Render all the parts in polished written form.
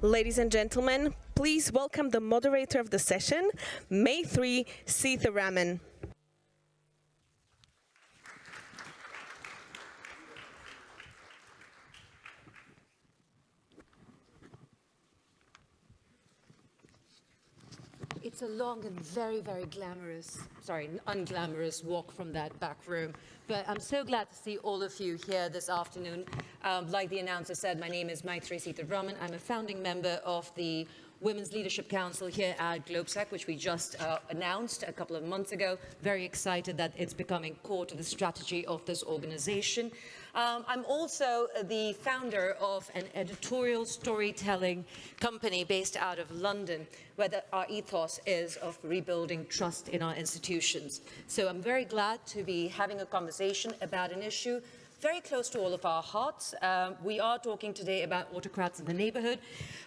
Ladies and gentlemen, please welcome the moderator of the session, Maithreyi Seetharaman. It's a long and very, very unglamorous walk from that back room. But I'm so glad to see all of you here this afternoon. Like the announcer said, my name is Maithreyi Seetharaman. I'm a founding member of the Women's Leadership Council here at GLOBSEC, which we just announced a couple of months ago. Very excited that it's becoming core to the strategy of this organization. I'm also the founder of an editorial storytelling company based out of London, where our ethos is of rebuilding trust in our institutions. So I'm very glad to be having a conversation about an issue very close to all of our hearts. We are talking today about autocrats in the neighborhood.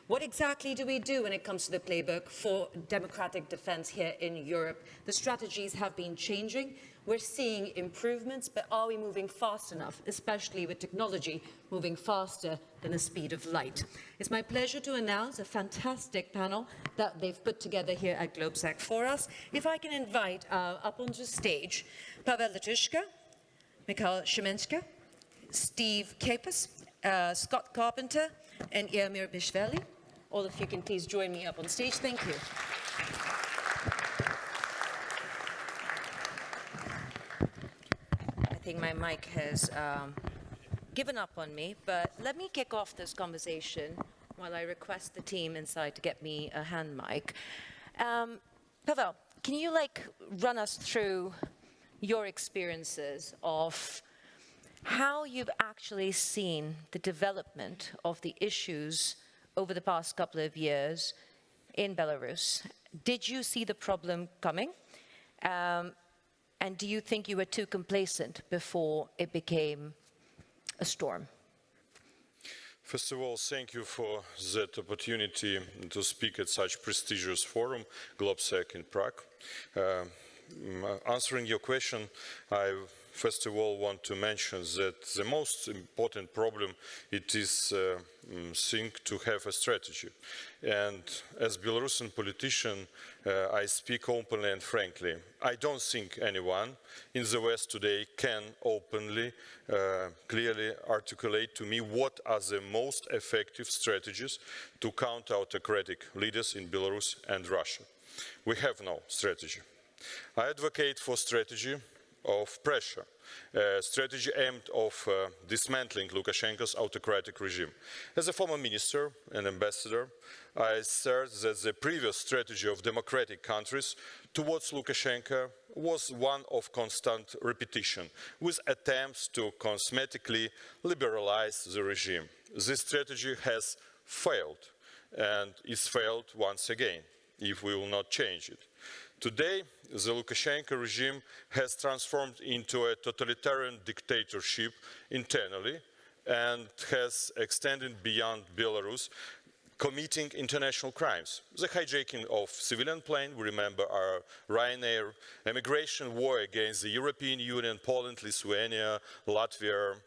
What exactly do we do when it comes to the playbook for democratic defense here in Europe? The strategies have been changing. We're seeing improvements, but are we moving fast enough, especially with technology moving faster than the speed of light? It's my pleasure to announce a fantastic panel that they've put together here at GLOBSEC for us. If I can invite up onto stage Pavel Latushka, Michal Šimečka, Steve Capus, Scott Carpenter, and Meurmishvili. All of you can please join me up on stage. Thank you. I think my mic has given up on me, but let me kick off this conversation while I request the team inside to get me a hand mic. Pavel, can you run us through your experiences of how you've actually seen the development of the issues over the past couple of years in Belarus? Did you see the problem coming? And do you think you were too complacent before it became a storm? First of all, thank you for that opportunity to speak at such prestigious forum, GLOBSEC in Prague. Answering your question, I first of all want to mention that the most important problem it is to have a strategy. And as Belarusian politician, I speak openly and frankly. I don't think anyone in the West today can openly, clearly articulate to me what are the most effective strategies to counter autocratic leaders in Belarus and Russia. We have no strategy. I advocate for strategy of pressure, a strategy aimed of dismantling Lukashenko's autocratic regime. As a former minister and ambassador, I assert that the previous strategy of democratic countries towards Lukashenko was one of constant repetition, with attempts to cosmetically liberalize the regime. This strategy has failed, and is failed once again, if we will not change it. Today, the Lukashenko regime has transformed into a totalitarian dictatorship internally and has extended beyond Belarus, committing international crimes. The hijacking of civilian planes, we remember our Ryanair, immigration war against the European Union, Poland, Lithuania, Latvia,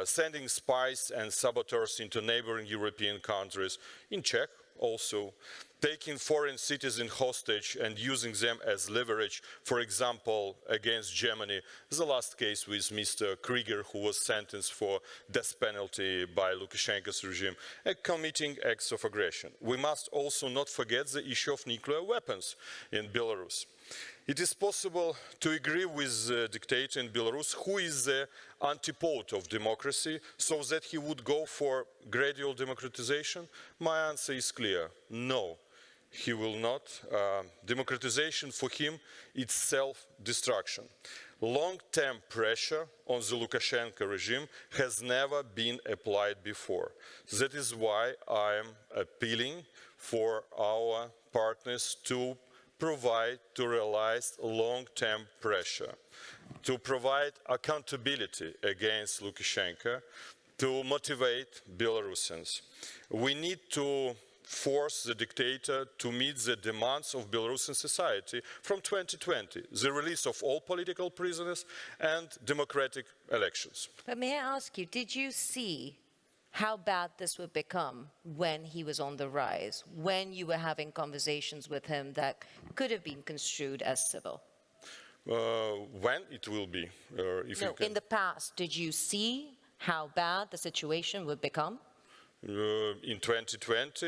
sending spies and saboteurs into neighboring European countries, in Czech also, taking foreign citizens hostage and using them as leverage, for example, against Germany, the last case with Mr. Krieger, who was sentenced for death penalty by Lukashenko's regime, and committing acts of aggression. We must also not forget the issue of nuclear weapons in Belarus. It is possible to agree with the dictator in Belarus, who is the antipode of democracy, so that he would go for gradual democratization? My answer is clear: no. He will not. Democratization for him is self-destruction. Long-term pressure on the Lukashenko regime has never been applied before. That is why I am appealing for our partners to realize long-term pressure, to provide accountability against Lukashenko, to motivate Belarusians. We need to force the dictator to meet the demands of Belarusian society from 2020, the release of all political prisoners and democratic elections. But may I ask you, did you see how bad this would become when he was on the rise, when you were having conversations with him that could have been construed as civil? When it will be? If No, you can... in the past, did you see how bad the situation would become? In 2020,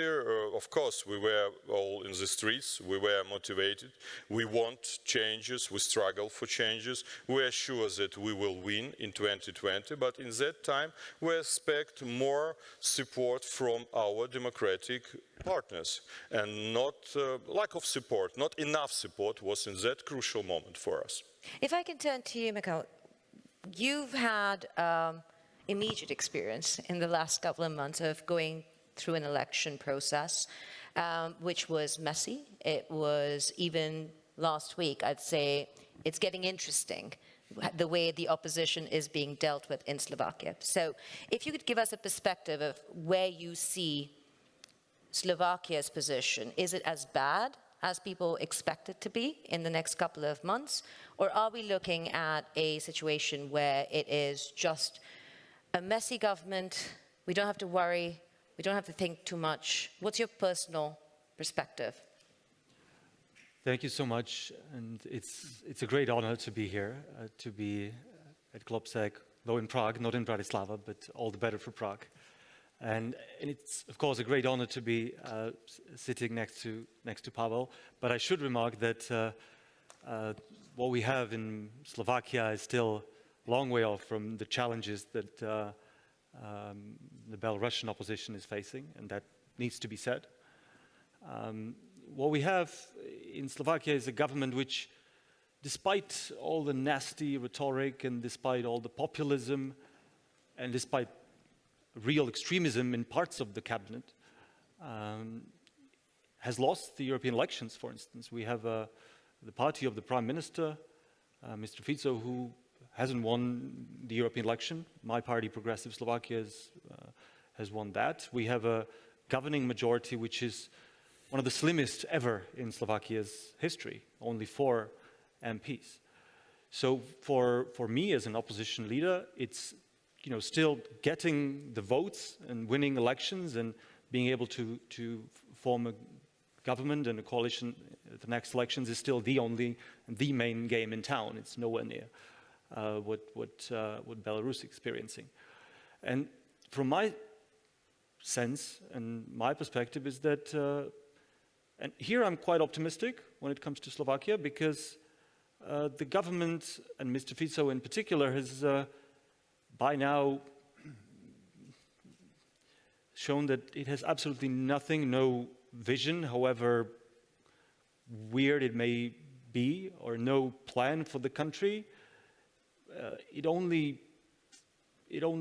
of course, we were all in the streets, we were motivated, we want changes, we struggle for changes, we are sure that we will win in 2020, but in that time we expect more support from our democratic partners, and not lack of support, not enough support was in that crucial moment for us. If I can turn to you, Michal, you've had immediate experience in the last couple of months of going through an election process, which was messy. It was, even last week, I'd say, it's getting interesting, the way the opposition is being dealt with in Slovakia. So if you could give us a perspective of where you see Slovakia's position, is it as bad as people expect it to be in the next couple of months? Or are we looking at a situation where it is just a messy government, we don't have to worry, we don't have to think too much? What's your personal perspective? Thank you so much, and it's a great honor to be here, to be at GLOBSEC, though in Prague, not in Bratislava, but all the better for Prague. And it's, of course, a great honor to be sitting next to Pavel, but I should remark that what we have in Slovakia is still a long way off from the challenges that the Belarusian opposition is facing, and that needs to be said. What we have in Slovakia is a government which, despite all the nasty rhetoric and despite all the populism and despite real extremism in parts of the cabinet, has lost the European elections, for instance. We have the party of the Prime Minister, Mr. Fico, who hasn't won the European election. My party, Progressive Slovakia, has won that. We have a governing majority which is one of the slimmest ever in Slovakia's history, only 4 MPs. So for me as an opposition leader, it's still getting the votes and winning elections and being able to form a government and a coalition at the next elections is still the main game in town. It's nowhere near what Belarus is experiencing. And from my sense and my perspective is that, and here I'm quite optimistic when it comes to Slovakia, because the government, and Mr. Fico in particular, has by now shown that it has absolutely nothing, no vision, however weird it may be, or no plan for the country. It only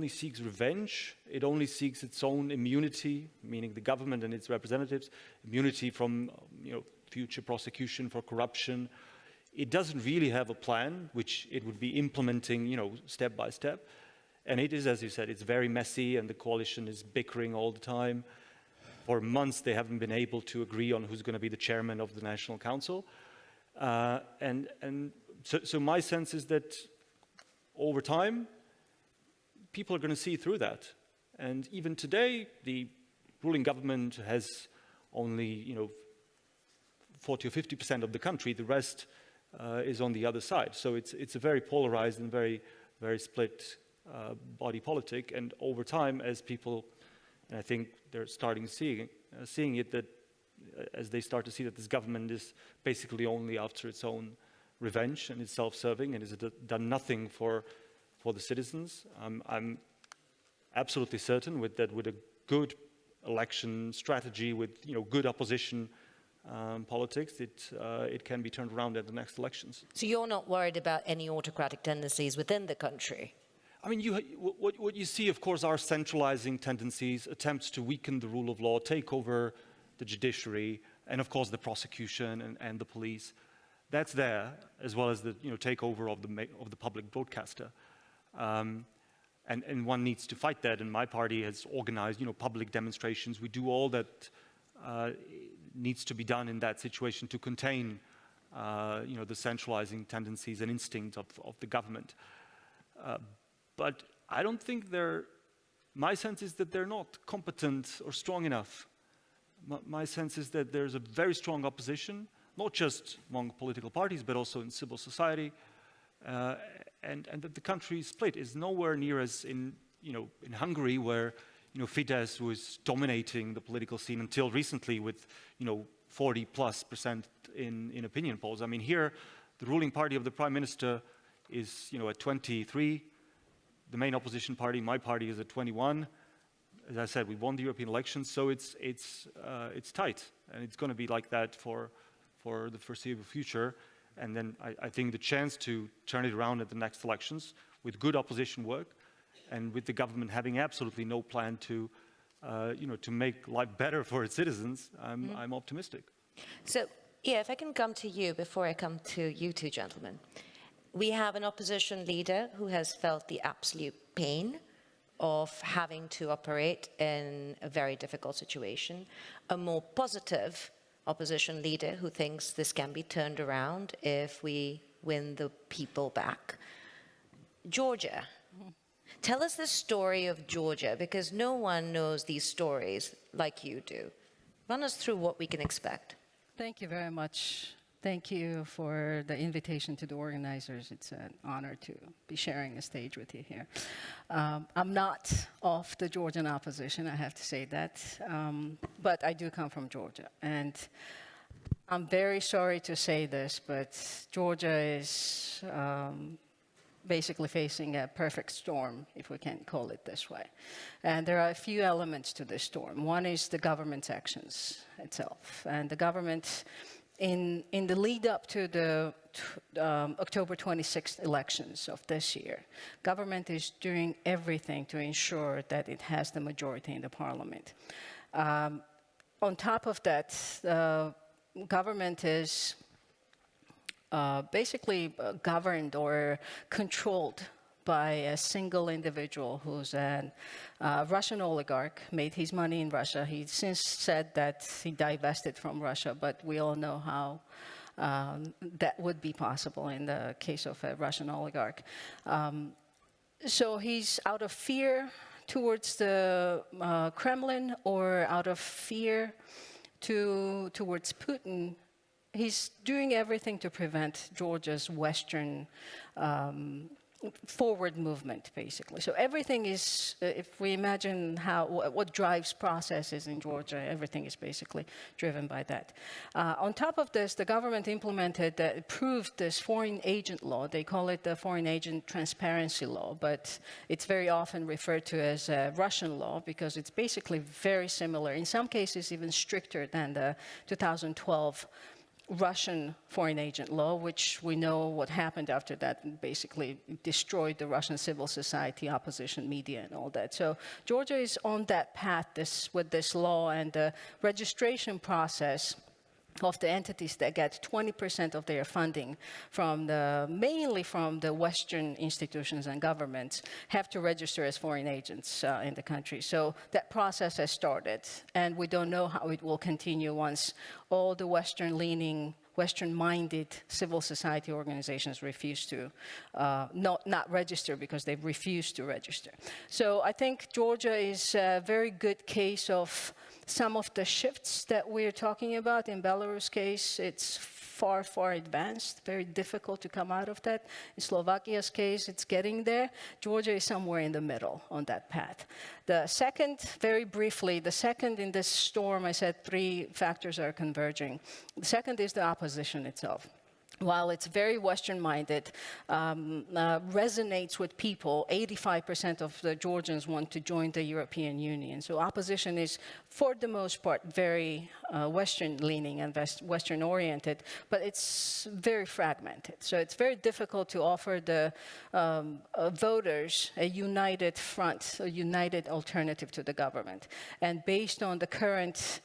seeks revenge. It only seeks its own immunity, meaning the government and its representatives, immunity from future prosecution for corruption. It doesn't really have a plan, which it would be implementing, step by step. And it is, as you said, it's very messy, and the coalition is bickering all the time. For months, they haven't been able to agree on who's going to be the chairman of the National Council. So my sense is that over time, people are going to see through that. And even today, the ruling government has only, 40 or 50% of the country. The rest is on the other side. So it's a very polarized and very, very split body politic. And over time, as people, and I think they're starting seeing it, that as they start to see that this government is basically only after its own revenge and is self-serving and has done nothing for the citizens. I'm absolutely certain that with a good election strategy, with good opposition politics, it can be turned around at the next elections. So you're not worried about any autocratic tendencies within the country? I mean, what you see, of course, are centralizing tendencies, attempts to weaken the rule of law, take over the judiciary, and of course the prosecution and the police. That's there, as well as the takeover of the public broadcaster. And one needs to fight that, and my party has organized public demonstrations. We do all that needs to be done in that situation to contain the centralizing tendencies and instincts of the government. But I don't think they're My sense is that they're not competent or strong enough. My sense is that there's a very strong opposition, not just among political parties, but also in civil society, and that the country split is nowhere near as in Hungary, where Fidesz was dominating the political scene until recently with 40+% in opinion polls. I mean, here the ruling party of the prime minister is at 23. The main opposition party, my party, is at 21. As I said, we won the European elections, so it's tight, and it's going to be like that for the foreseeable future. And then I think the chance to turn it around at the next elections with good opposition work, and with the government having absolutely no plan to make life better for its citizens, I'm optimistic. So, yeah, if I can come to you before I come to you two gentlemen. We have an opposition leader who has felt the absolute pain of having to operate in a very difficult situation. A more positive opposition leader who thinks this can be turned around if we win the people back. Georgia. Tell us the story of Georgia, because no one knows these stories like you do. Run us through what we can expect. Thank you very much. Thank you for the invitation to the organizers. It's an honor to be sharing a stage with you here. I'm not of the Georgian opposition, I have to say that, but I do come from Georgia. And I'm very sorry to say this, but Georgia is basically facing a perfect storm, if we can call it this way. And there are a few elements to this storm. One is the government's actions itself. And the government, in the lead up to the October 26th elections of this year, government is doing everything to ensure that it has the majority in the parliament. On top of that, the government is basically governed or controlled by a single individual who's a Russian oligarch, made his money in Russia. He since said that he divested from Russia, but we all know how that would be possible in the case of a Russian oligarch. So he's out of fear towards the Kremlin, or out of fear towards Putin. He's doing everything to prevent Georgia's Western forward movement, basically. So everything is, if we imagine what drives processes in Georgia, everything is basically driven by that. On top of this, the government approved this foreign agent law. They call it the Foreign Agent Transparency Law, but it's very often referred to as a Russian law because it's basically very similar, in some cases even stricter than the 2012 Russian foreign agent law, which we know what happened after that, basically destroyed the Russian civil society, opposition media, and all that. So Georgia is on that path with this law, and the registration process of the entities that get 20% of their funding mainly from the Western institutions and governments have to register as foreign agents in the country. So that process has started, and we don't know how it will continue once all the Western-leaning, Western-minded civil society organizations refuse to not register because they've refused to register. So I think Georgia is a very good case of some of the shifts that we're talking about. In Belarus case, it's far, far advanced, very difficult to come out of that. In Slovakia's case, it's getting there. Georgia is somewhere in the middle on that path. The second, very briefly, the second in this storm, I said 3 factors are converging. The second is the opposition itself. While it's very Western-minded, resonates with people, 85% of the Georgians want to join the European Union. So opposition is, for the most part, very Western-leaning and Western-oriented, but it's very fragmented. So it's very difficult to offer the voters a united front, a united alternative to the government. And based on the current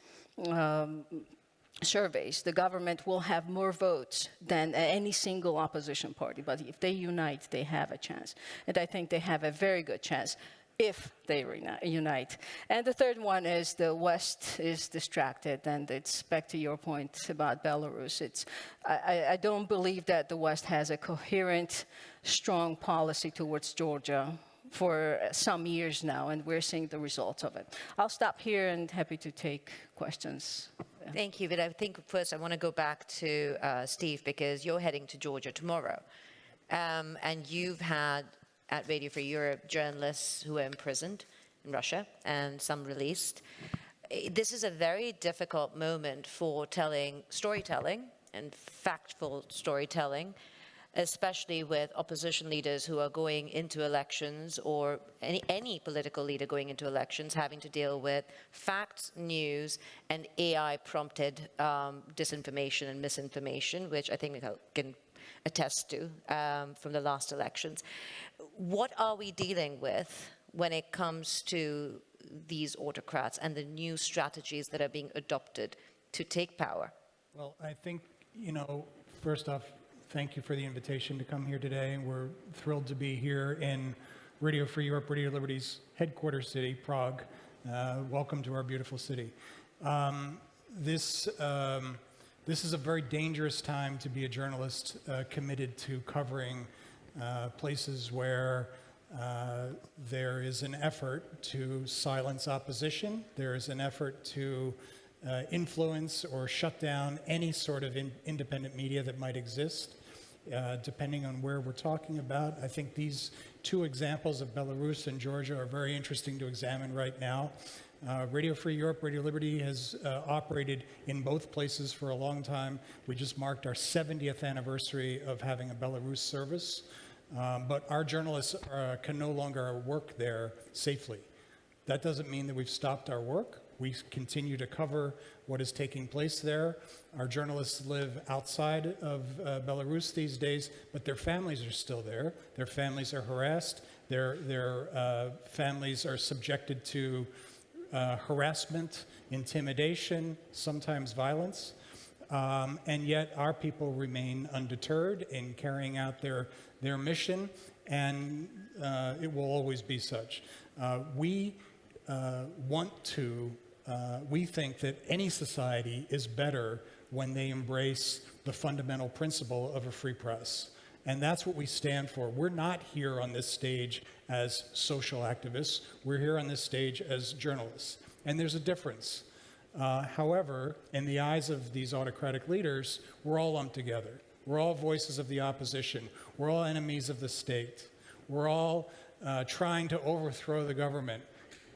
surveys, the government will have more votes than any single opposition party. But if they unite, they have a chance. And I think they have a very good chance if they unite. And the third one is the West is distracted. And it's back to your point about Belarus. I don't believe that the West has a coherent, strong policy towards Georgia. for some years now, and we're seeing the results of it. I'll stop here and happy to take questions. Thank you, but I think first I want to go back to Steve, because you're heading to Georgia tomorrow. And you've had, at Radio Free Europe, journalists who are imprisoned in Russia and some released. This is a very difficult moment for storytelling and factful storytelling, especially with opposition leaders who are going into elections, or any political leader going into elections, having to deal with facts, news, and AI-prompted disinformation and misinformation, which I think Michal can attest to from the last elections. What are we dealing with when it comes to these autocrats and the new strategies that are being adopted to take power? Well, I think, first off, thank you for the invitation to come here today, and we're thrilled to be here in Radio Free Europe, Radio Liberty's headquarters city, Prague. Welcome to our beautiful city. This is a very dangerous time to be a journalist committed to covering places where there is an effort to silence opposition. There is an effort to influence or shut down any sort of independent media that might exist, depending on where we're talking about. I think these two examples of Belarus and Georgia are very interesting to examine right now. Radio Free Europe, Radio Liberty has operated in both places for a long time. We just marked our 70th anniversary of having a Belarus service, but our journalists can no longer work there safely. That doesn't mean that we've stopped our work. We continue to cover what is taking place there. Our journalists live outside of Belarus these days, but their families are still there. Their families are harassed. Their families are subjected to harassment, intimidation, sometimes violence. And yet our people remain undeterred in carrying out their mission, and it will always be such. We think that any society is better when they embrace the fundamental principle of a free press. And that's what we stand for. We're not here on this stage as social activists. We're here on this stage as journalists. And there's a difference. However, in the eyes of these autocratic leaders, we're all lumped together. We're all voices of the opposition. We're all enemies of the state. We're all trying to overthrow the government.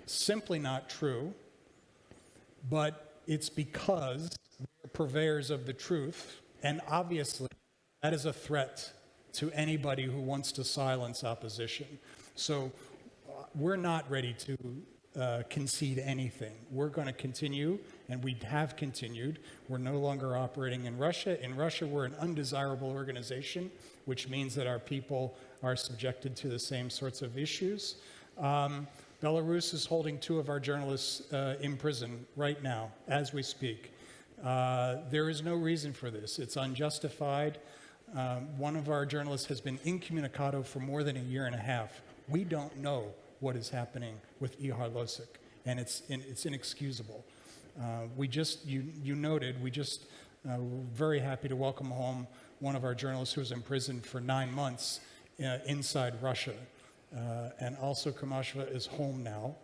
Simply not true. But it's because we're purveyors of the truth, and obviously that is a threat to anybody who wants to silence opposition. So we're not ready to concede anything. We're going to continue, and we have continued. We're no longer operating in Russia. In Russia, we're an undesirable organization, which means that our people are subjected to the same sorts of issues. Belarus is holding 2 of our journalists in prison right now, as we speak. There is no reason for this. It's unjustified. One of our journalists has been incommunicado for more than a year and a half. We don't know what is happening with Ihar Losik, and it's inexcusable. You noted, we just were very happy to welcome home one of our journalists who was in prison for 9 months inside Russia. And also Kamashva is home now,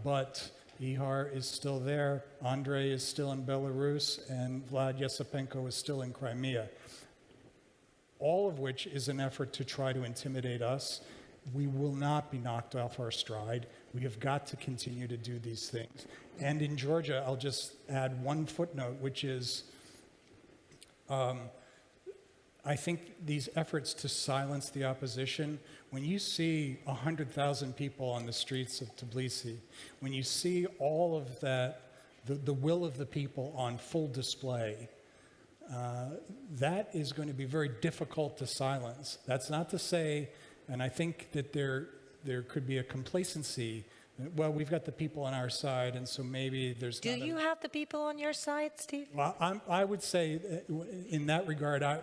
but Ihar is still there, Andrei is still in Belarus, and Vlad Yesipenko is still in Crimea. All of which is an effort to try to intimidate us. We will not be knocked off our stride. We have got to continue to do these things. And in Georgia, I'll just add one footnote, which is I think these efforts to silence the opposition, when you see 100,000 people on the streets of Tbilisi, when you see all of that, the will of the people on full display, that is going to be very difficult to silence. That's not to say, and I think that there could be a complacency. Well, we've got the people on our side, and so maybe there's. Do you have the people on your side, Steve? Well, I would say, in that regard, I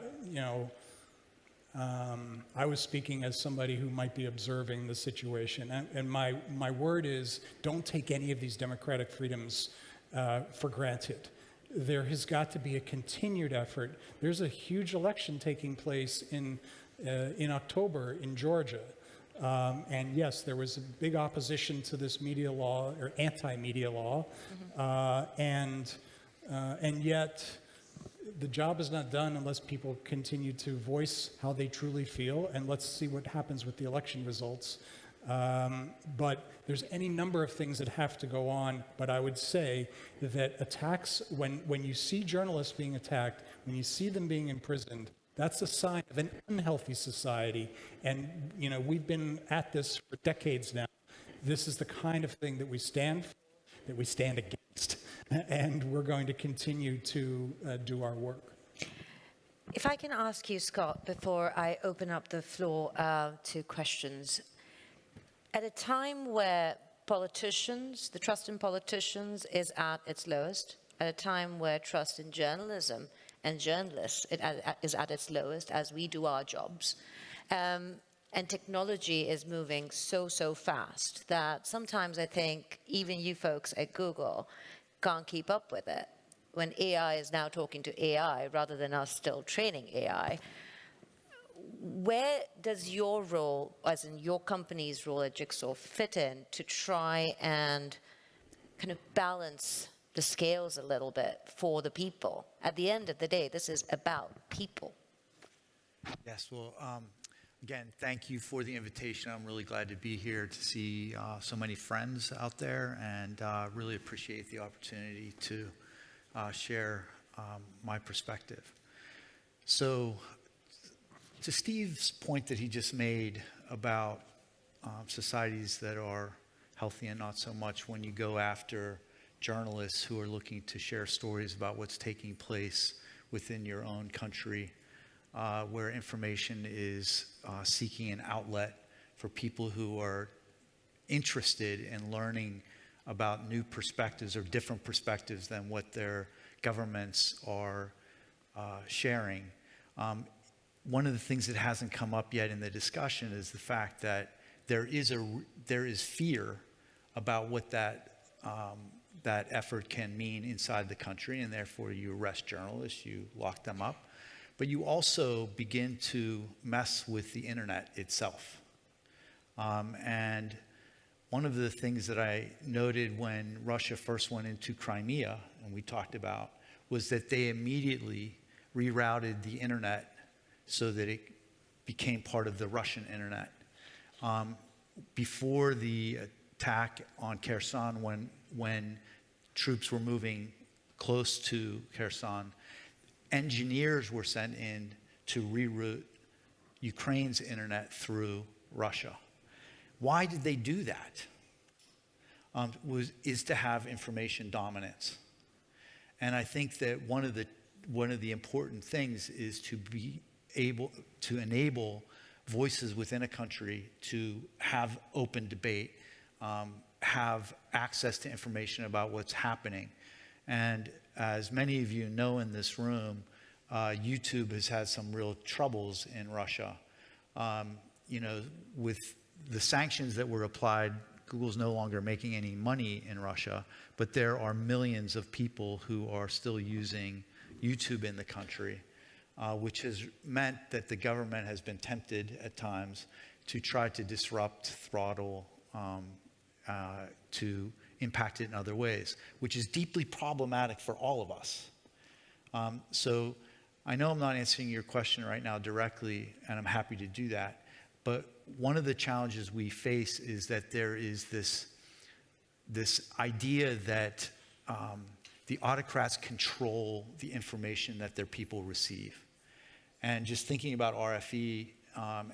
was speaking as somebody who might be observing the situation, and my word is, don't take any of these democratic freedoms for granted. There has got to be a continued effort. There's a huge election taking place in October in Georgia. And yes, there was a big opposition to this media law, or anti-media law, and yet the job is not done unless people continue to voice how they truly feel, and let's see what happens with the election results. But there's any number of things that have to go on, but I would say that attacks, when you see journalists being attacked, when you see them being imprisoned, that's a sign of an unhealthy society. And, you know, we've been at this for decades now. This is the kind of thing that we stand for, that we stand against, and we're going to continue to do our work. If I can ask you, Scott, before I open up the floor to questions. At a time where politicians, the trust in politicians is at its lowest, at a time where trust in journalism and journalists is at its lowest as we do our jobs, and technology is moving so fast that sometimes I think even you folks at Google can't keep up with it. When AI is now talking to AI rather than us still training AI, where does your role, as in your company's role at Jigsaw, fit in to try and kind of balance the scales a little bit for the people? At the end of the day, this is about people. Yes, well, again, thank you for the invitation. I'm really glad to be here to see so many friends out there, and really appreciate the opportunity to share my perspective. So, to Steve's point that he just made about societies that are healthy and not so much, when you go after journalists who are looking to share stories about what's taking place within your own country, where information is seeking an outlet for people who are interested in learning about new perspectives or different perspectives than what their governments are sharing. One of the things that hasn't come up yet in the discussion is the fact that there is fear about what that effort can mean inside the country, and therefore you arrest journalists, you lock them up. But you also begin to mess with the internet itself. And one of the things that I noted when Russia first went into Crimea, and we talked about, was that they immediately rerouted the internet so that it became part of the Russian internet. Before the attack on Kherson, when troops were moving close to Kherson, engineers were sent in to reroute Ukraine's internet through Russia. Why did they do that? Is to have information dominance. And I think that one of the important things is to be able to enable voices within a country to have open debate, have access to information about what's happening. And as many of you know in this room, YouTube has had some real troubles in Russia. You know, with the sanctions that were applied, Google's no longer making any money in Russia, but there are millions of people who are still using YouTube in the country, which has meant that the government has been tempted at times to try to disrupt, throttle, to impact it in other ways, which is deeply problematic for all of us. So I know I'm not answering your question right now directly, and I'm happy to do that, but one of the challenges we face is that there is this idea that the autocrats control the information that their people receive. And just thinking about RFE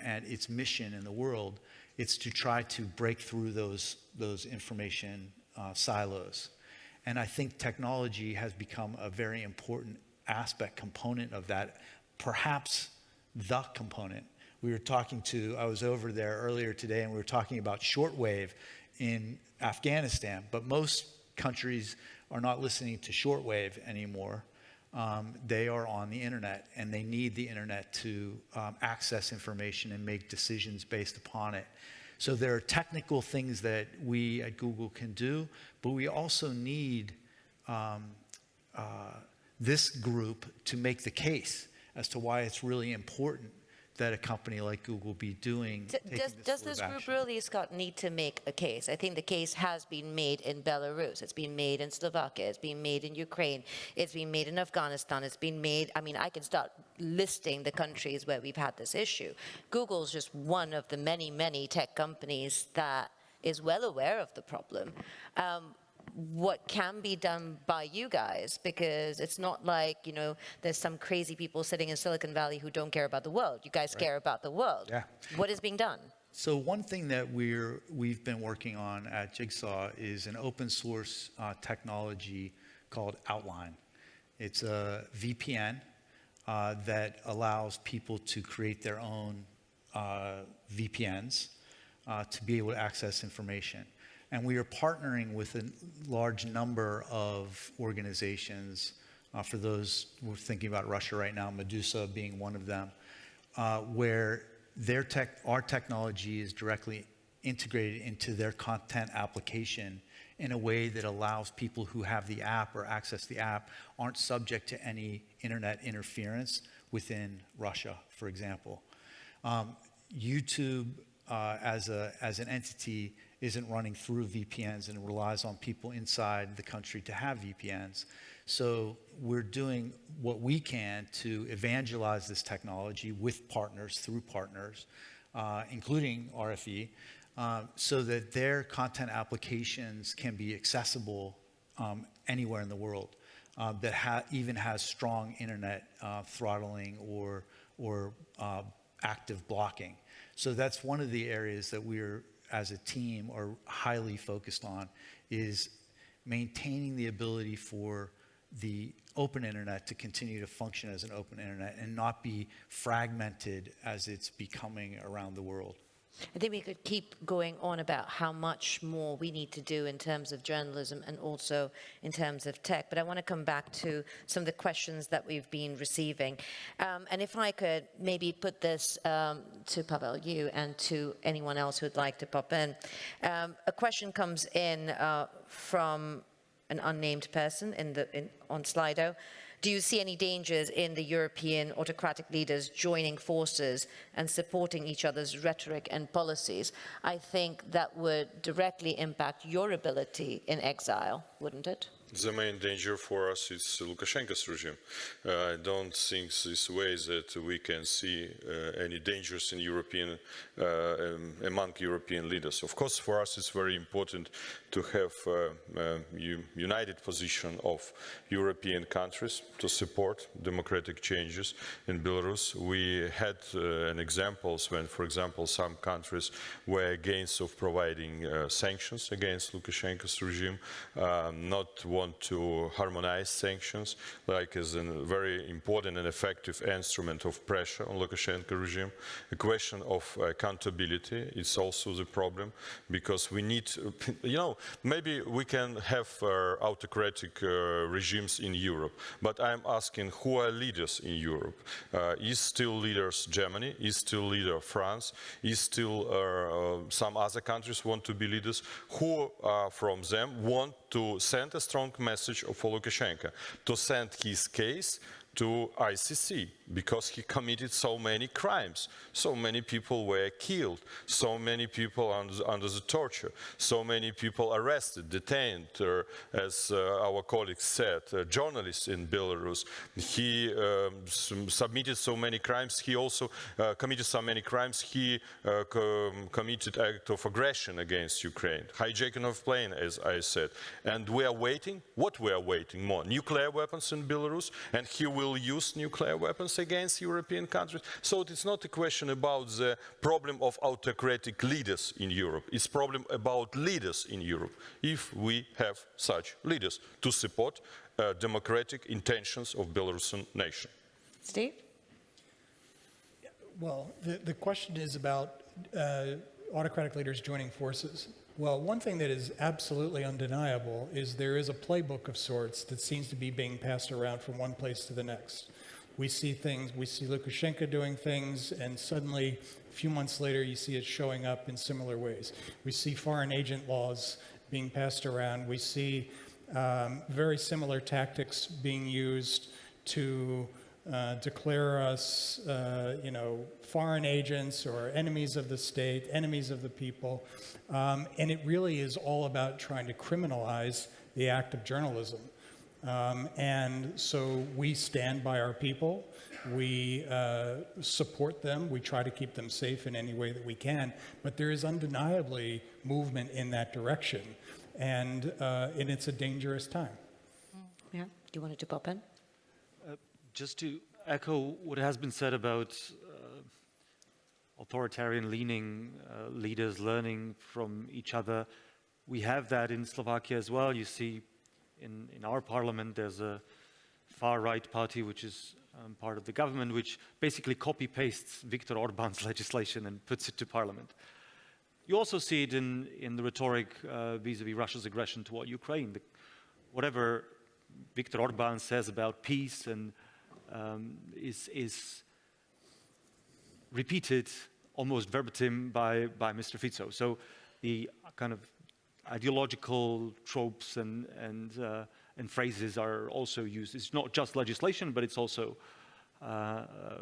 and its mission in the world, it's to try to break through those information silos. And I think technology has become a very important component of that, perhaps the component. I was over there earlier today, and we were talking about shortwave in Afghanistan, but most countries are not listening to shortwave anymore. They are on the internet, and they need the internet to access information and make decisions based upon it. So there are technical things that we at Google can do, but we also need this group to make the case as to why it's really important that a company like Google be doing. Does this group really, Scott, need to make a case? I think the case has been made in Belarus, it's been made in Slovakia, it's been made in Ukraine, it's been made in Afghanistan, it's been made, I mean, I can start listing the countries where we've had this issue. Google's just one of the many, many tech companies that is well aware of the problem. What can be done by you guys, because it's not like, you know, there's some crazy people sitting in Silicon Valley who don't care about the world. You guys care about the world. Yeah. What is being done? So one thing that we've been working on at Jigsaw is an open source technology called Outline. It's a VPN that allows people to create their own VPNs to be able to access information. And we are partnering with a large number of organizations. For those who are thinking about Russia right now, Medusa being one of them, where our technology is directly integrated into their content application in a way that allows people who have the app or access the app aren't subject to any internet interference within Russia, for example. YouTube as an entity isn't running through VPNs and relies on people inside the country to have VPNs. So we're doing what we can to evangelize this technology with partners, through partners, including RFE, so that their content applications can be accessible anywhere in the world that even has strong internet throttling or active blocking. So that's one of the areas that we're, as a team, are highly focused on, is maintaining the ability for the open internet to continue to function as an open internet and not be fragmented as it's becoming around the world. I think we could keep going on about how much more we need to do in terms of journalism and also in terms of tech, but I want to come back to some of the questions that we've been receiving. And if I could maybe put this to Pavel, you, and to anyone else who'd like to pop in. A question comes in from an unnamed person on Slido. Do you see any dangers in the European autocratic leaders joining forces and supporting each other's rhetoric and policies? I think that would directly impact your ability in exile, wouldn't it? The main danger for us is Lukashenko's regime. I don't think this way that we can see any dangers in among European leaders. Of course, for us it's very important to have a united position of European countries to support democratic changes in Belarus. We had examples when, for example, some countries were against of providing sanctions against Lukashenko's regime, not want to harmonize sanctions, like as a very important and effective instrument of pressure on Lukashenko regime. The question of accountability is also the problem, because we need, maybe we can have autocratic regimes in Europe, but I'm asking, who are leaders in Europe? Is still leaders Germany? Is still leader France? Is still some other countries want to be leaders? Who from them want to send a strong message for Lukashenko, to send his case to ICC, because he committed so many crimes. So many people were killed, so many people under the torture, so many people arrested, detained, as our colleagues said, journalists in Belarus. He submitted so many crimes. He also committed so many crimes. He committed act of aggression against Ukraine, hijacking of plane, as I said. And we are waiting. What we are waiting more? Nuclear weapons in Belarus, and he will use nuclear weapons against European countries. So it's not a question about the problem of autocratic leaders in Europe. It's a problem about leaders in Europe, if we have such leaders to support democratic intentions of Belarusian nation. Steve? Well, the question is about autocratic leaders joining forces. Well, one thing that is absolutely undeniable is there is a playbook of sorts that seems to be being passed around from one place to the next. We see Lukashenko doing things, and suddenly, a few months later, you see it showing up in similar ways. We see foreign agent laws being passed around. We see very similar tactics being used to declare us, foreign agents or enemies of the state, enemies of the people. And it really is all about trying to criminalize the act of journalism. And so we stand by our people. We support them. We try to keep them safe in any way that we can. But there is undeniably movement in that direction. And it's a dangerous time. Yeah, you wanted to pop in? Just to echo what has been said about authoritarian-leaning leaders learning from each other, we have that in Slovakia as well. You see, in our parliament, there's a far-right party which is part of the government, which basically copy-pastes Viktor Orban's legislation and puts it to parliament. You also see it in the rhetoric vis-à-vis Russia's aggression toward Ukraine. Whatever Viktor Orban says about peace and is repeated almost verbatim by Mr. Fico. So the kind of ideological tropes and phrases are also used. It's not just legislation, but it's also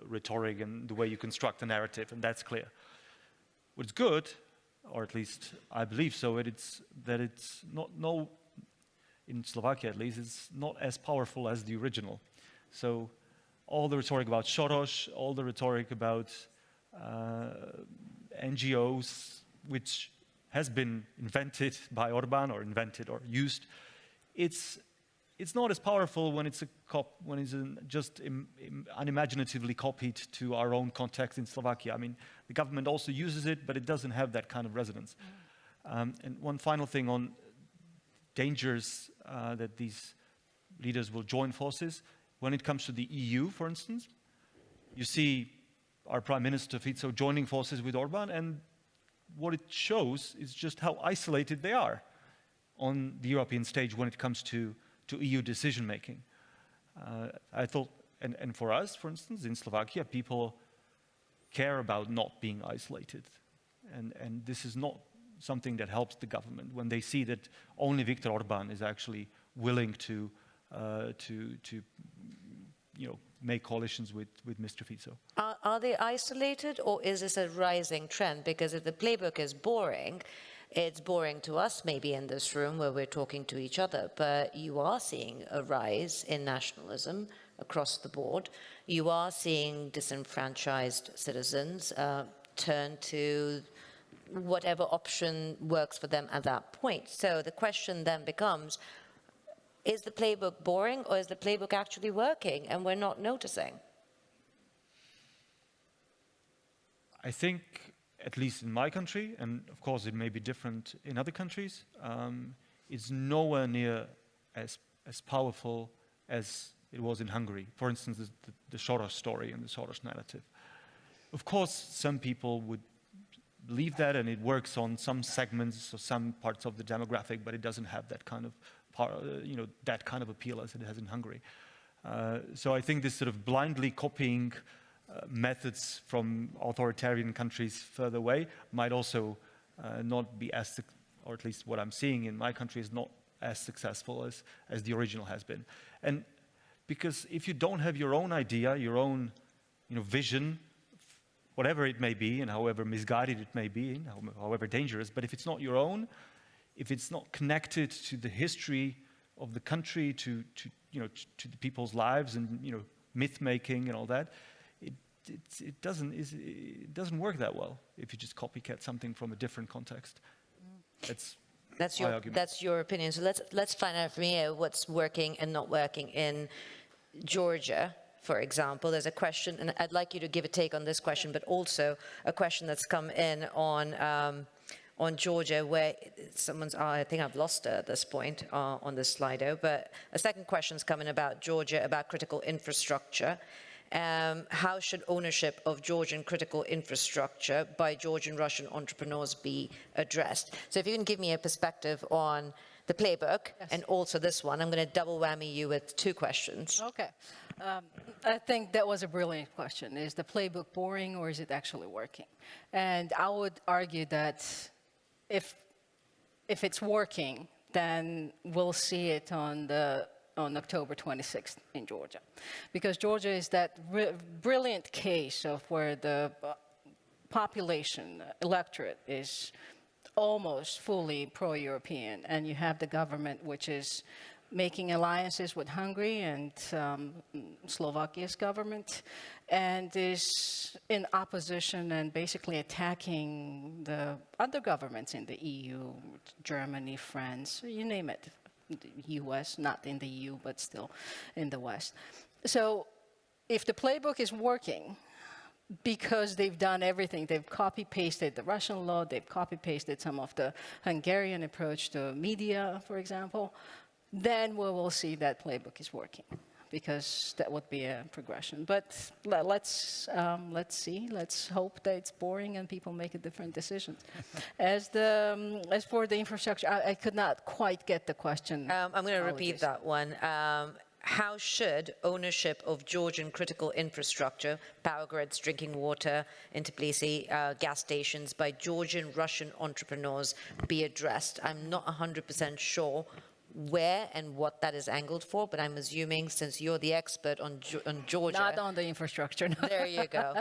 rhetoric and the way you construct a narrative, and that's clear. What's good, or at least I believe so, it's not in Slovakia at least, it's not as powerful as the original. So all the rhetoric about Soros, all the rhetoric about NGOs, which has been invented by Orban or used, it's not as powerful when it's just unimaginatively copied to our own context in Slovakia. I mean, the government also uses it, but it doesn't have that kind of resonance. And one final thing on dangers that these leaders will join forces. When it comes to the EU, for instance, you see our Prime Minister Fico joining forces with Orban, and what it shows is just how isolated they are on the European stage when it comes to EU decision-making. I thought, and for us, for instance, in Slovakia, people care about not being isolated. And this is not something that helps the government when they see that only Viktor Orban is actually willing to make coalitions with Mr. Fico. Are they isolated, or is this a rising trend? Because if the playbook is boring, it's boring to us maybe in this room where we're talking to each other, but you are seeing a rise in nationalism across the board. You are seeing disenfranchised citizens turn to whatever option works for them at that point. So the question then becomes, is the playbook boring, or is the playbook actually working and we're not noticing? I think, at least in my country, and of course it may be different in other countries, it's nowhere near as powerful as it was in Hungary. For instance, the Soros story and the Soros narrative. Of course, some people would believe that, and it works on some segments or some parts of the demographic, but it doesn't have that kind of that kind of appeal as it has in Hungary. So I think this sort of blindly copying methods from authoritarian countries further away might also not be as, or at least what I'm seeing in my country is not as successful as the original has been. And because if you don't have your own idea, your own vision, whatever it may be, and however misguided it may be, however dangerous, but if it's not your own, if it's not connected to the history of the country, to the people's lives and myth making and all that, it doesn't work that well if you just copycat something from a different context. That's my argument. That's your opinion. So let's find out from here what's working and not working in Georgia. For example, there's a question, and I'd like you to give a take on this question, but also a question that's come in on Georgia, where someone's, I think I've lost her at this point on this Slido, but a second question's coming about Georgia, about critical infrastructure. How should ownership of Georgian critical infrastructure by Georgian Russian entrepreneurs be addressed? So if you can give me a perspective on the playbook, yes, and also this one, I'm going to double whammy you with two questions. Okay. I think that was a brilliant question. Is the playbook boring, or is it actually working? And I would argue that if it's working, then we'll see it on the on October 26th in Georgia. Because Georgia is that brilliant case of where the population, electorate, is almost fully pro-European, and you have the government which is making alliances with Hungary and Slovakia's government, and is in opposition and basically attacking the other governments in the EU, Germany, France, you name it, the US, not in the EU, but still in the West. So if the playbook is working, because they've done everything, they've copy-pasted the Russian law, they've copy-pasted some of the Hungarian approach to media, for example, then we will see that playbook is working, because that would be a progression. But let's see. Let's hope that it's boring and people make a different decision. As for the infrastructure, I could not quite get the question. I'm going to repeat that one. How should ownership of Georgian critical infrastructure, power grids, drinking water, in Tbilisi, gas stations, by Georgian Russian entrepreneurs be addressed? I'm not 100% sure where and what that is angled for, but I'm assuming, since you're the expert on Georgia... Not on the infrastructure. No. There you go.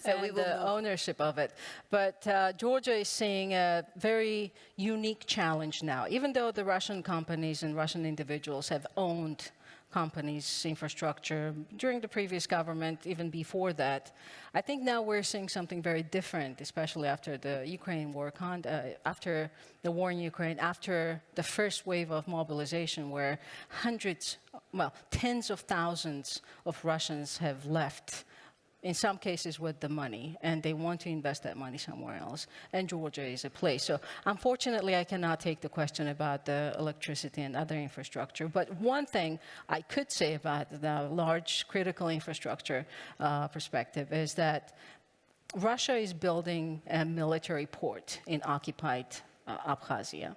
So we will the ownership of it. But Georgia is seeing a very unique challenge now. Even though the Russian companies and Russian individuals have owned companies' infrastructure during the previous government, even before that, I think now we're seeing something very different, especially after the Ukraine war, after the war in Ukraine, after the first wave of mobilization, where tens of thousands of Russians have left, in some cases with the money, and they want to invest that money somewhere else, and Georgia is a place. So unfortunately, I cannot take the question about the electricity and other infrastructure, but one thing I could say about the large critical infrastructure perspective is that Russia is building a military port in occupied Abkhazia.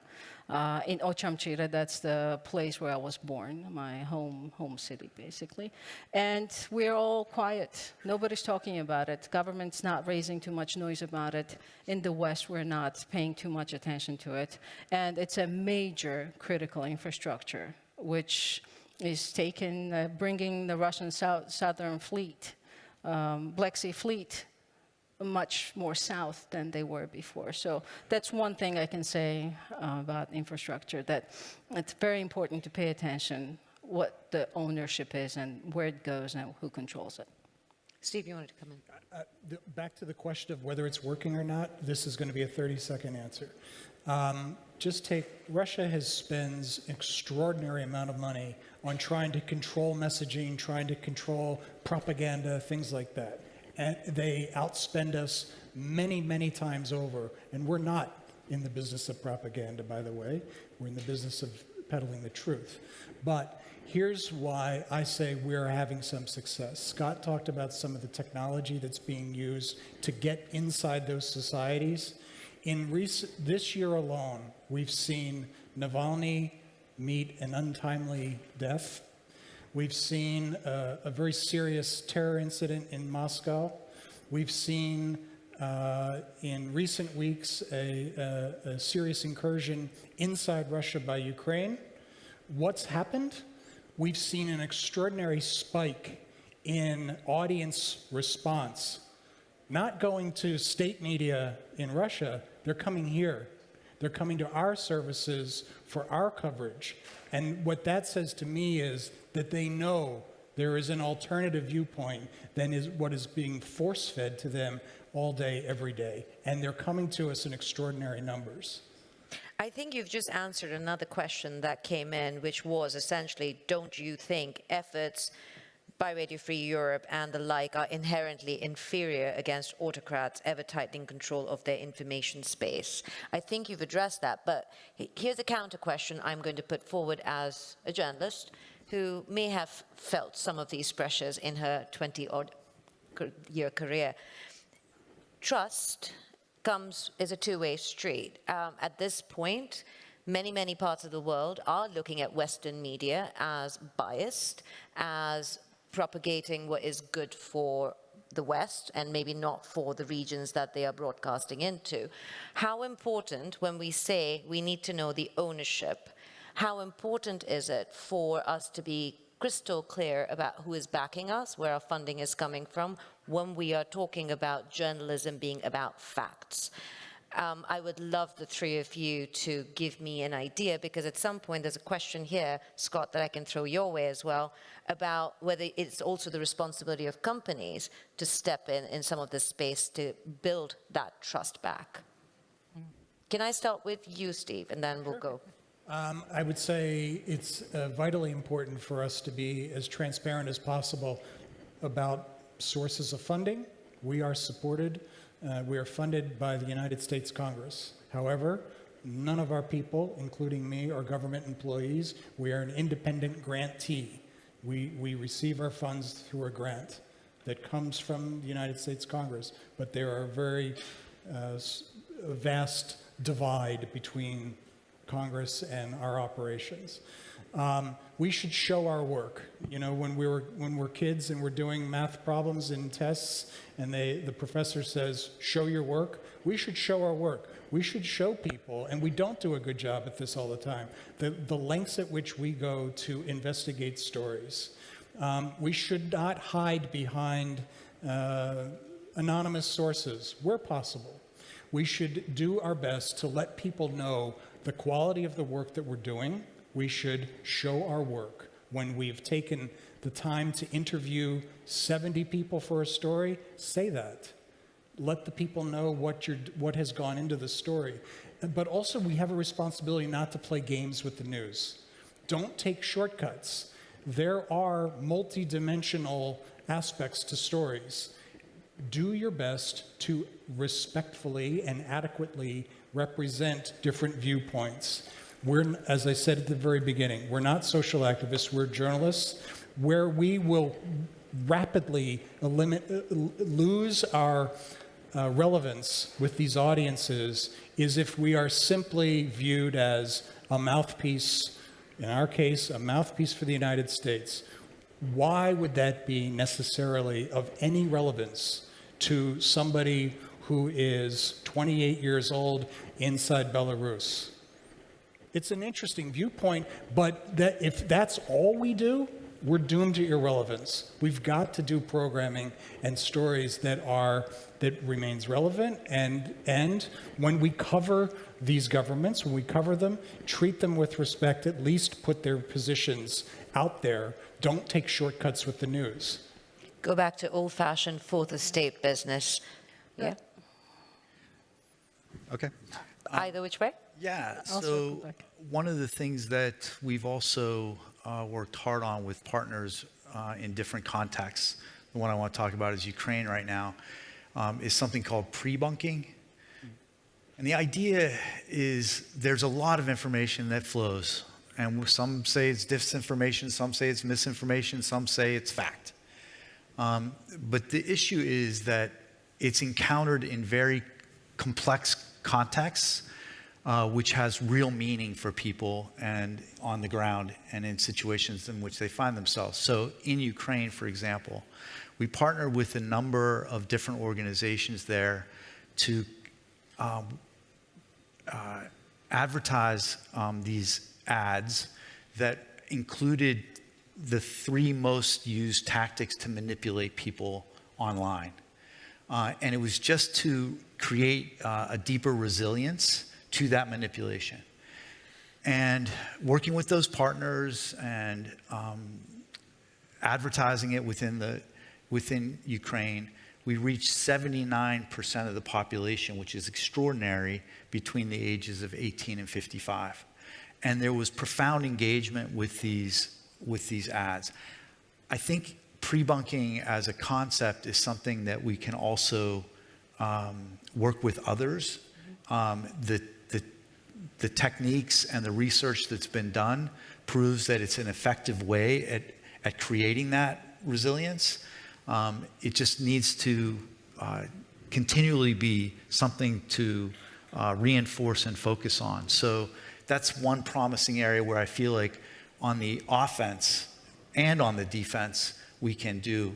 In Ochamchira, that's the place where I was born, my home city, basically. And we're all quiet. Nobody's talking about it. Government's not raising too much noise about it. In the West, we're not paying too much attention to it. And it's a major critical infrastructure, which is bringing the Russian Southern Fleet, Black Sea Fleet, much more south than they were before. So that's one thing I can say about infrastructure, that it's very important to pay attention what the ownership is and where it goes and who controls it. Steve, you wanted to come in? Back to the question of whether it's working or not, this is going to be a 30-second answer. Russia spends an extraordinary amount of money on trying to control messaging, trying to control propaganda, things like that. And they outspend us many, many times over. And we're not in the business of propaganda, by the way. We're in the business of peddling the truth. But here's why I say we're having some success. Scott talked about some of the technology that's being used to get inside those societies. This year alone, we've seen Navalny meet an untimely death. We've seen a very serious terror incident in Moscow. We've seen in recent weeks a serious incursion inside Russia by Ukraine. What's happened? We've seen an extraordinary spike in audience response. Not going to state media in Russia, they're coming here. They're coming to our services for our coverage. And what that says to me is that they know there is an alternative viewpoint than is what is being force-fed to them all day, every day. And they're coming to us in extraordinary numbers. I think you've just answered another question that came in, which was essentially, don't you think efforts by Radio Free Europe and the like are inherently inferior against autocrats ever tightening control of their information space? I think you've addressed that, but here's a counter question I'm going to put forward as a journalist who may have felt some of these pressures in her 20-odd year career. Trust is a two-way street. At this point, many parts of the world are looking at Western media as biased, as propagating what is good for the West and maybe not for the regions that they are broadcasting into. How important, when we say we need to know the ownership, how important is it for us to be crystal clear about who is backing us, where our funding is coming from, when we are talking about journalism being about facts? I would love the three of you to give me an idea, because at some point there's a question here, Scott, that I can throw your way as well, about whether it's also the responsibility of companies to step in some of this space to build that trust back. Can I start with you, Steve, and then we'll go? I would say it's vitally important for us to be as transparent as possible about sources of funding. We are supported. We are funded by the United States Congress. However, none of our people, including me, are government employees. We are an independent grantee. We receive our funds through a grant that comes from the United States Congress, but there are very vast divide between Congress and our operations. We should show our work. You know, when we're kids and we're doing math problems and tests, and the professor says, "Show your work," we should show our work. We should show people, and we don't do a good job at this all the time, the lengths at which we go to investigate stories. We should not hide behind anonymous sources where possible. We should do our best to let people know the quality of the work that we're doing. We should show our work. When we've taken the time to interview 70 people for a story, say that. Let the people know what has gone into the story. But also, we have a responsibility not to play games with the news. Don't take shortcuts. There are multidimensional aspects to stories. Do your best to respectfully and adequately represent different viewpoints. We're, as I said at the very beginning, we're not social activists, we're journalists. Where we will rapidly lose our relevance with these audiences is if we are simply viewed as a mouthpiece, in our case, a mouthpiece for the United States. Why would that be necessarily of any relevance to somebody who is 28 years old inside Belarus? It's an interesting viewpoint, but if that's all we do, we're doomed to irrelevance. We've got to do programming and stories that remains relevant, and when we cover these governments, when we cover them, treat them with respect, at least put their positions out there. Don't take shortcuts with the news. Go back to old-fashioned fourth estate business. Yeah? Okay. Either which way? Yeah, so one of the things that we've also worked hard on with partners in different contexts, the one I want to talk about is Ukraine right now, is something called pre-bunking. And the idea is there's a lot of information that flows, and some say it's disinformation, some say it's misinformation, some say it's fact. But the issue is that it's encountered in very complex contexts, which has real meaning for people and on the ground and in situations in which they find themselves. So in Ukraine, for example, we partner with a number of different organizations there to advertise these ads that included the 3 most used tactics to manipulate people online. And it was just to create a deeper resilience to that manipulation. And working with those partners and advertising it within Ukraine, we reached 79% of the population, which is extraordinary, between the ages of 18 and 55. And there was profound engagement with these ads. I think pre-bunking as a concept is something that we can also work with others. The techniques and the research that's been done proves that it's an effective way at creating that resilience. It just needs to continually be something to reinforce and focus on. So that's one promising area where I feel like on the offense and on the defense, we can do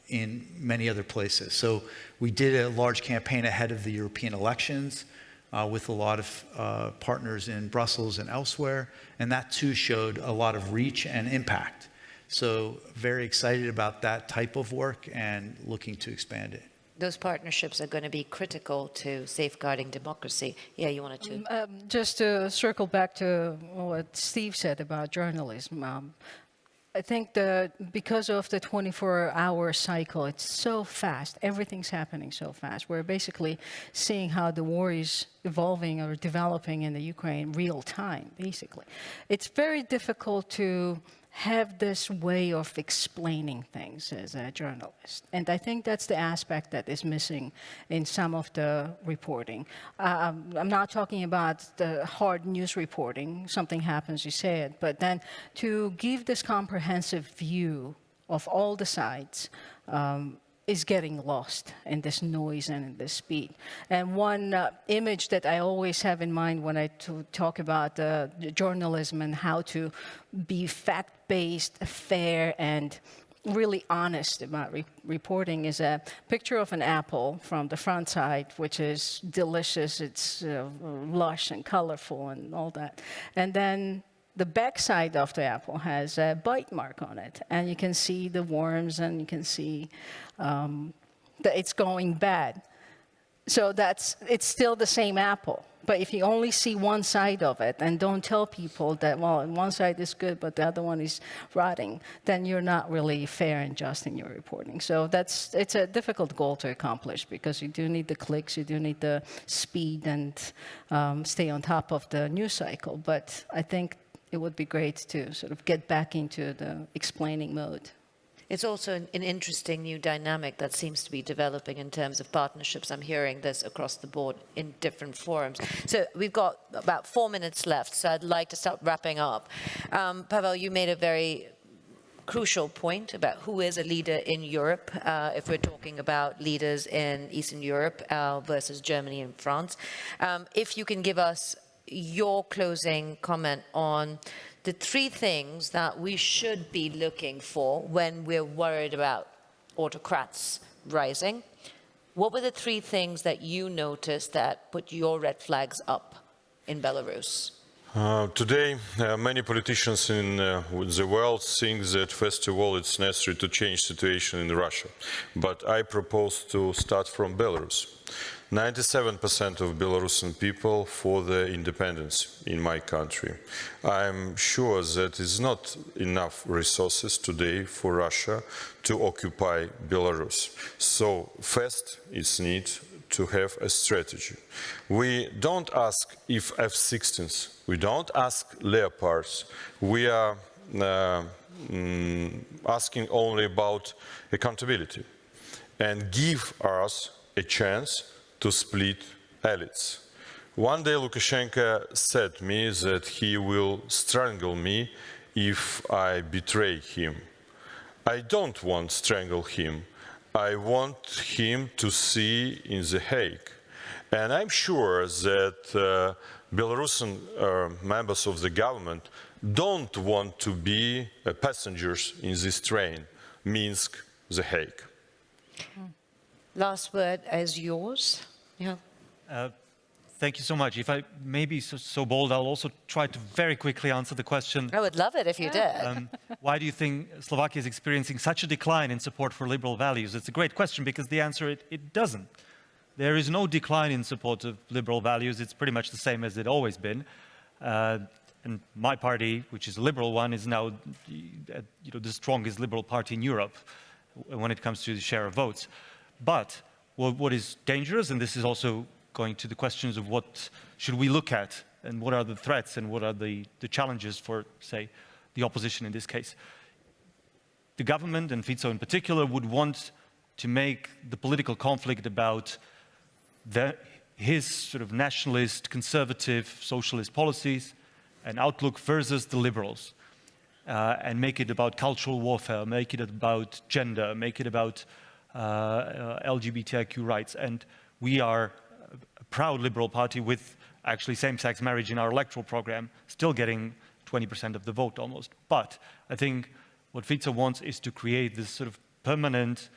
in many other places. So we did a large campaign ahead of the European elections with a lot of partners in Brussels and elsewhere, and that too showed a lot of reach and impact. So very excited about that type of work and looking to expand it. Those partnerships are going to be critical to safeguarding democracy. Yeah, you wanted to? Just to circle back to what Steve said about journalism, I think because of the 24-hour cycle, it's so fast. Everything's happening so fast. We're basically seeing how the war is evolving or developing in the Ukraine real time, basically. It's very difficult to have this way of explaining things as a journalist. And I think that's the aspect that is missing in some of the reporting. I'm not talking about the hard news reporting, something happens, you say it, but then to give this comprehensive view of all the sides is getting lost in this noise and in this speed. And one image that I always have in mind when I talk about journalism and how to be fact-based, fair, and really honest about reporting is a picture of an apple from the front side, which is delicious, it's lush and colorful and all that. And then the back side of the apple has a bite mark on it, and you can see the worms, and you can see that it's going bad. So it's still the same apple. But if you only see one side of it and don't tell people that, well, one side is good, but the other one is rotting, then you're not really fair and just in your reporting. So it's a difficult goal to accomplish because you do need the clicks, you do need the speed and stay on top of the news cycle. But I think it would be great to sort of get back into the explaining mode. It's also an interesting new dynamic that seems to be developing in terms of partnerships. I'm hearing this across the board in different forums. So we've got about 4 minutes left, so I'd like to start wrapping up. Pavel, you made a very crucial point about who is a leader in Europe, if we're talking about leaders in Eastern Europe versus Germany and France. If you can give us your closing comment on the 3 things that we should be looking for when we're worried about autocrats rising. What were the 3 things that you noticed that put your red flags up in Belarus? Today, many politicians in the world think that, first of all, it's necessary to change the situation in Russia. But I propose to start from Belarus. 97% of Belarusian people for the independence in my country. I'm sure that is not enough resources today for Russia to occupy Belarus. So first, it's need to have a strategy. We don't ask if F-16s, we don't ask Leopards. We are asking only about accountability and give us a chance to split elites. One day Lukashenko said to me that he will strangle me if I betray him. I don't want to strangle him. I want him to see in The Hague. And I'm sure that Belarusian members of the government don't want to be passengers in this train, Minsk, The Hague. Last word is yours. Yeah. Thank you so much. If I may be so bold, I'll also try to very quickly answer the question. I would love it if you did. Why do you think Slovakia is experiencing such a decline in support for liberal values? It's a great question because the answer, it doesn't. There is no decline in support of liberal values. It's pretty much the same as it always been. And my party, which is a liberal one, is now the strongest liberal party in Europe when it comes to the share of votes. But what is dangerous, and this is also going to the questions of what should we look at and what are the threats and what are the challenges for, say, the opposition in this case. The government, and Fico in particular, would want to make the political conflict about his sort of nationalist, conservative, socialist policies and outlook versus the liberals, and make it about cultural warfare, make it about gender, make it about LGBTIQ rights. And we are a proud liberal party with actually same-sex marriage in our electoral program, still getting 20% of the vote almost. But I think what Fico wants is to create this sort of permanent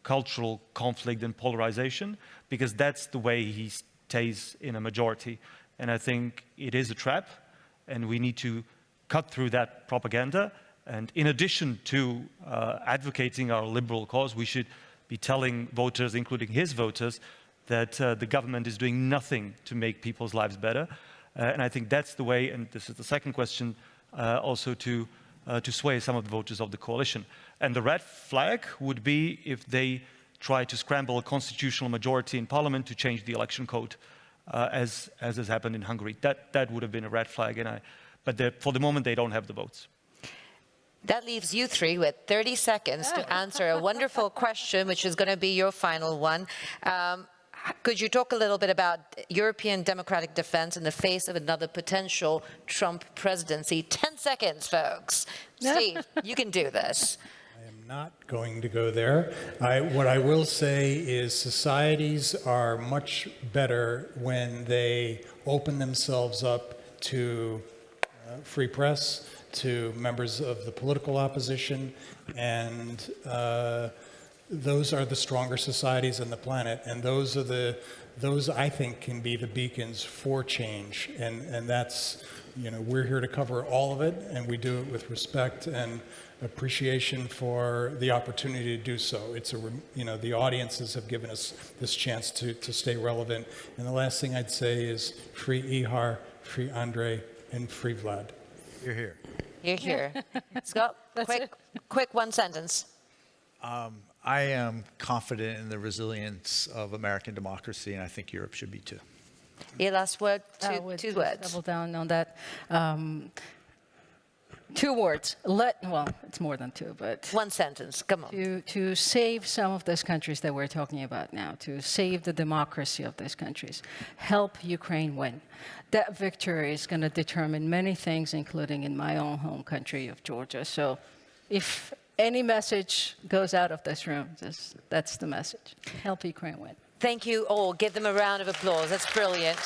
cultural conflict and polarization, because that's the way he stays in a majority. And I think it is a trap, and we need to cut through that propaganda. And in addition to advocating our liberal cause, we should be telling voters, including his voters, that the government is doing nothing to make people's lives better. And I think that's the way, and this is the second question, also to sway some of the voters of the coalition. And the red flag would be if they try to scramble a constitutional majority in parliament to change the election code, as has happened in Hungary. That would have been a red flag, but for the moment they don't have the votes. That leaves you three with 30 seconds to answer a wonderful question, which is going to be your final one. Could you talk a little bit about European democratic defense in the face of another potential Trump presidency? 10 seconds, folks. Steve, you can do this. I am not going to go there. What I will say is societies are much better when they open themselves up to free press, to members of the political opposition, and those are the stronger societies on the planet, and those I think can be the beacons for change, and that's, we're here to cover all of it, and we do it with respect and appreciation for the opportunity to do so. It's the audiences have given us this chance to stay relevant, and the last thing I'd say is free Ihar, free Andrei, and free Vlad. You're here. You're here. Scott, quick one sentence. I am confident in the resilience of American democracy, and I think Europe should be too. Your last word, two words. Double down on that. 2 words. Well, it's more than 2, but... One sentence, come on. To save some of those countries that we're talking about now, to save the democracy of those countries, help Ukraine win. That victory is going to determine many things, including in my own home country of Georgia. So if any message goes out of this room, that's the message. Help Ukraine win. Thank you all. Give them a round of applause. That's brilliant.